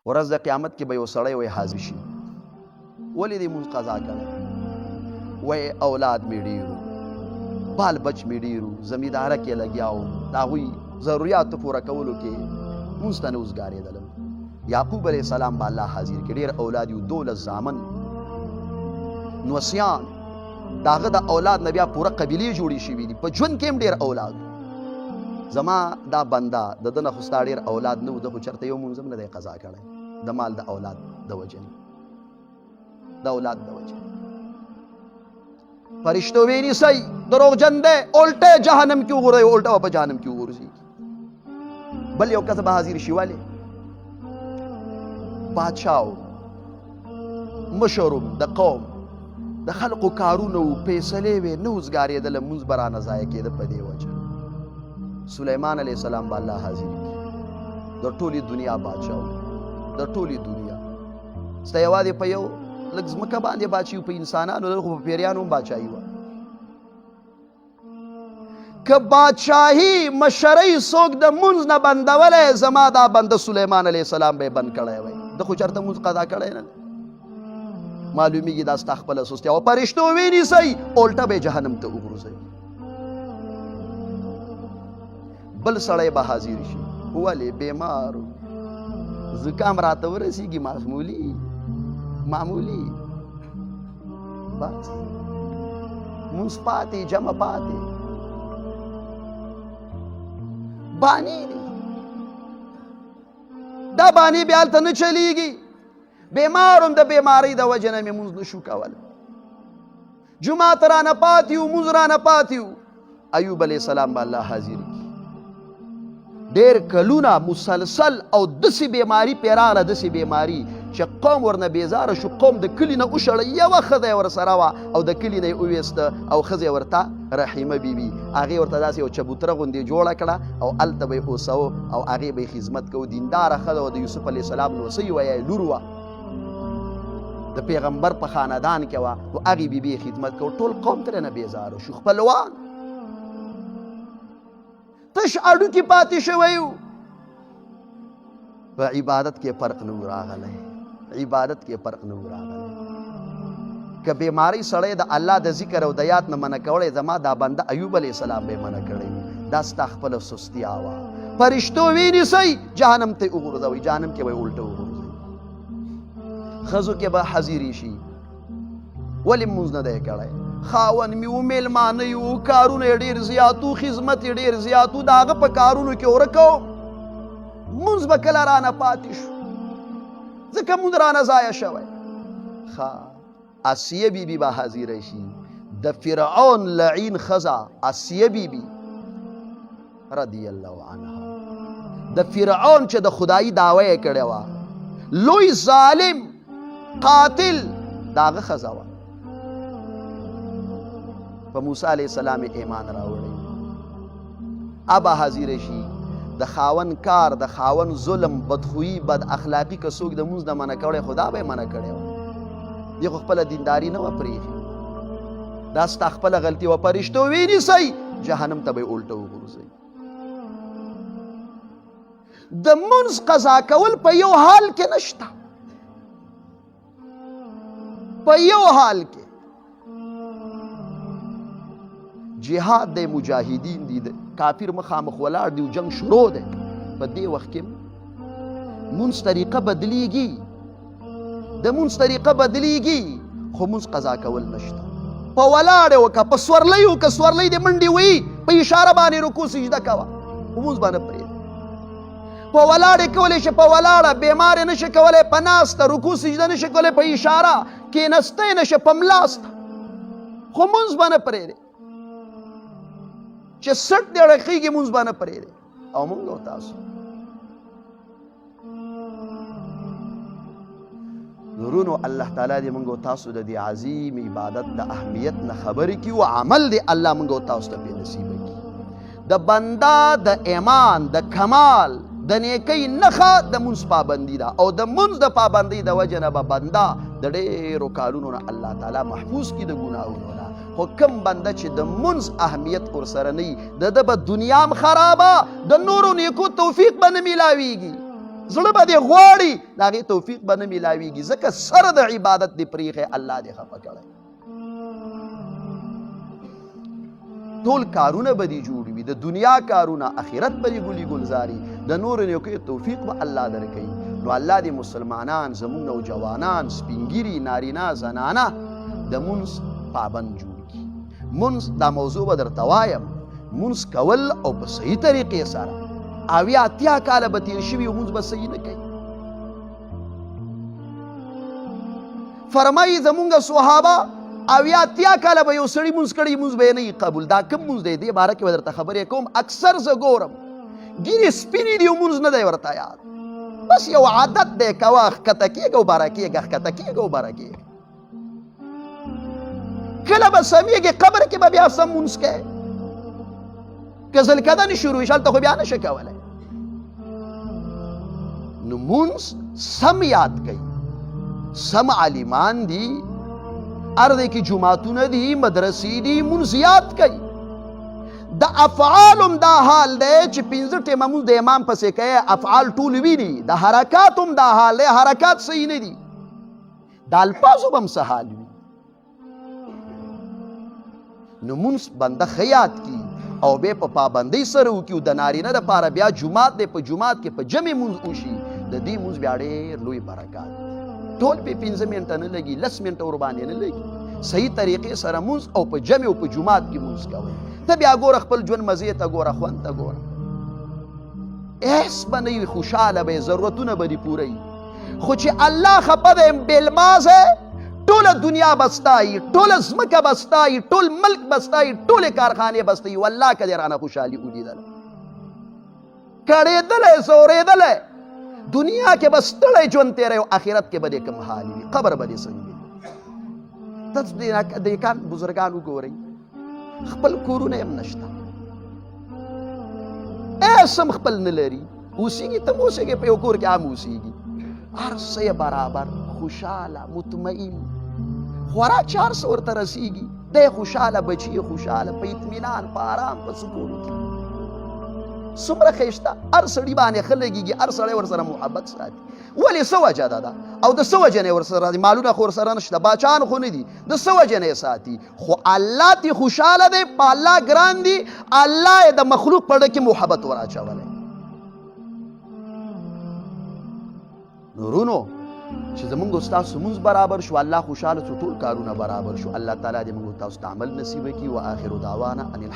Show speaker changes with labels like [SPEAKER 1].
[SPEAKER 1] ورځ د قیامت کې به یو سړی وایي حاضر شي ولې دې مونځ قضا کړی وایي اولاد مې ډېرو بال بچ مې ډېرو زمینداره کې لګیا وم د هغوی ضروریاتو پوره کولو کې مونځ ته نه اوسګارېدلم. یعقوب علیه السلام به الله حاضر کې ډېر اولاد یو 12 زامن نوسیان د هغه د اولاد نه بیا پوره قبیلې جوړې شوي دي په ژوند کې هم ډېر اولاد. زما دا بنده د ده نه خو ستا ډېر اولاد نه و ده خو چېرته یو مونځ هم نه دی قضا کړی د مال د اولاد د وجې نه د اولاد د وجې فرشتو وی نیسئ دروغجن دی الټه جهنم کې وغورځوئ الټه به په جهنم کې وغورځي. بل یو کس به حاضر شي ولې بادشاه و مشر د قوم د خلقو کارونه و فیصلې وې نه اوسګارېدله مونځ به رانه ضایع کېده په دې وجه. سلیمان علیه السلام به الله حاضر کړي د ټولې دنیا بادشاه و د ټولې دنیا ستا یوازې په یو لږ ځمکه باندې بادشاهي و په انسانانو دلته خو په پیریانو هم بادشاهي وه. که بادشاهي مشرۍ څوک د مونځ نه بندولی زما دا بنده سلیمان علیه السلام به یې بند کړی وی ده خو چېرته مونځ قضا کړی نه معلومیږي دا ستا خپله سستیا او فرشتو ونیسئ الټه به یې جهنم ته وغورځوي. بل سړی به حاضر شي ولې بیمار زکام راته ورسیږي معمولی بس مونځ پاتې جمع پاتې بانی دی دا بانی بیا هلته نه چلیږي بیمار هم د بیمارۍ د وجې نه مې مونځ نه شو کولی جومات رانه پاتې و مونځ رانه پاتې و. ایوب علیه السلام به الله حاضر کړي ډېر کلونه مسلسل او داسې بیماري پرې راغله داسې بیماري چې قوم ورنه بیزاره شو قوم د کلي نه وشړه یوه ښځه یې ورسره وه او د کلي نه یې وویسته او ښځه یې ورته رحیمه بیبي هغې ورته داسې یو چبوتره غوندې جوړه کړه او هلته به یې اوسوه او هغې به یې خدمت کوو. دینداره ښځه وه د یوسف علیه السلام نوسۍ وه یا یې لور وه د پیغمبر په خاندان کې وه نو هغې بیبي یې خدمت کوو. ټول قوم ترېنه بیزاره شو خپلوان تش اډوکې پاتې شوی و په عبادت کې فرق نه و راغلی عبادت کې فرق نه و راغلی. که بیماری سړی د الله د ذکر او د یاد نه منع کولی زما دا بنده ایوب علیه السلام به یې منع کړی دا ستا خپله سستیا وه. فرشتو ونیسئ جهنم ته یې وغورځوئ جهنم کې به یې الټه وغورځوئ. ښځو کې به حاضرې شي ولې مونځ نه دی کړی خاون مې و میلمانه یې و کارونه یې ډېر زیات و خدمت یې ډېر زیات و د هغه په کارونو کې ورکه و مونځ به کله رانه پاتې شو ځکه مونځ رانه ضایع شوی. آسیه بیبي به حاضره شي د فرعون لعین ښځه آسیه بیبي رضی الله عنها د فرعون چې د خدایي دعوه یې کړې وه لوی ظالم قاتل د هغه ښځه وه. په موسی علیه السلام ایمان راوړی ابا حاضر شي د خاون کار د خاون ظلم بدخویي بد اخلاقي که څوک د مونځ نه منع کړی خدا به یې منع کړی وه دې خو خپله دینداري نه وه پرېښې دا ستا خپله غلطي وه. فرشتو ونیسئ جهنم ته به یې الټه وغورځوئ. د مونځ قضا کول په یو حال کې نشته په یو حال کې جهاد دی مجاهدین دي کافر مخامخ ولاړ دی جنگ شروع دی په دې وخت کې مونځ طریقه بدلیږي د مونځ طریقه بدلیږي خو مونځ قضا کول نشته. په ولاړ وکه په سورلۍ وکه سورلۍ د منډې وي په اشاره باندې رکوع سجده کوه خو مونځ باندې پرېږده. په ولاړې کولی شي په ولاړه بیمار یې نشي کولی په ناسته رکوع سجده نشي کولی په اشاره کېنستی نشي په ملاسته خو مونځ باندې پرېږدي چې 60 دقیقې مونځ باندې پرېږدي. او مونږ او تاسو ورونو الله تعالی دې مونږ او تاسو د دې عظیم عبادت د اهمیت نه خبرې کړي او عمل دې الله مونږ او تاسو ته پرې نصیب کړي. د بنده د ایمان د کمال د نیکۍ نښه د مونځ پابندي ده او د مونځ د پابندۍ د وجې نه به بنده د ډېرو کارونو نه الله تعالی محفوظ کړي د ګناهونو نه. خو کم بنده چې د مونځ اهمیت ورسره نه وي د ده به دنیا هم خرابه د نورو نیکو توفیق به نه میلاویږي زړه به دې غواړي د هغې توفیق به نه میلاویږي ځکه سر د عبادت دې پرېښی الله دې خفه کړی ټول کارونه به دې جوړ وي د دنیا کارونه آخرت به دې ګلي ګلزاري د نورو نیکیو توفیق به الله درکوي نو الله دې مسلمانان زموږ نوجوانان سپینګیري نارینه زنانه د مونځ پابند جوړ کړي مونځ دا موضوع به درته وایم مونځ کول او په صحیح طریقې سره اویا اتیا کاله به تېر شوي او مونځ به صحیح نه کوي فرمایي زمونږ صحابه اویا اتیا کاله به یو سړي مونځ کړی مونځ به یې نه قبول دا کوم مونځ دی دې باره کې به درته خبرې کوم اکثر زه ګورم ګیرې سپینې دي او مونځ نه دی ورته یاد بس یو عادت دی کوه ښکته کېږه او باره کېږه ښکته کېږه او باره کېږه کله به سمیږي قبر کې به بیا سم مونځ کوې که زلکدنې شروع شي هلته خو بیا نشه کولی نو مونځ سم یاد کوي سم عالمان دي هر ځای کې جوماتونه دي مدرسې دي مونځ یاد کوي د افعال هم دا حال دی چې پنځه ټیمه مونځ د امام پسې کوي افعال ټول ویني د حرکات هم دا حال دی حرکات صحیح نه دي د الفاظو به هم څه حال وي نو مونځ بنده ښه یاد کي او بیا په پابندۍ سره وکړي او د نارینه دپاره بیا جومات دی په جومات کې په جمع مونځ وشي د دې مونځ بیا ډېر لوی برکات ټول پې 15 منټه نه لګي 10 منټه ورباندې نه لګي صحیح طریقې سره مونځ او په جمع او په جومات کې مونځ کوئ ته بیا ګوره خپل ژوند مزې ته ګوره خوند ته ګوره هېڅ به نه وي خوشحاله به یې ضرورتونه به دې پوره وي خو چې الله خفه دی بېلمازه ټوله دنیا بستایي ټوله ځمکه بستایي ټول ملک بستایي ټولې کارخانې بستایي والله که دې رانه خوشحالي ولیدله کړېدلی سورېدلی دنیا کې به ستړی ژوند تېری او آخرت کې به دې کوم حال وي قبر به دې څنګه وي تاسو د کان بزرګان وګورئ خپل کورونه هم نشته ایس هم خپل نه لري اوسېږي ته هم اوسېږي په یو کور کې هم اوسېږي هر څه یې برابر خوشحاله مطمئن خوراک چې هر څه ورته رسېږي دی خوشحاله بچي یې خوشحاله په اطمینان په آرام په سکون کې څومره ښایسته هر سړي باندې ښه لګېږي هر سړی ورسره محبت ساتي ولې څه وجه ده او د څه وجه نه یې ورسره مالونه خو ورسره نشته باچان خو نه دي د څه وجه نه یې ساتي خو الله تې خوشحاله دی په الله ګران دي الله یې د مخلوق په زړه کې محبت وراچولی نورونو چې زمونږ ستاسو مونځ برابر شو الله خوشحاله شو ټول کارونه برابر شو الله تعالی دې موږ تاسو ته عمل نصیب کړي و آخر دعوانا ان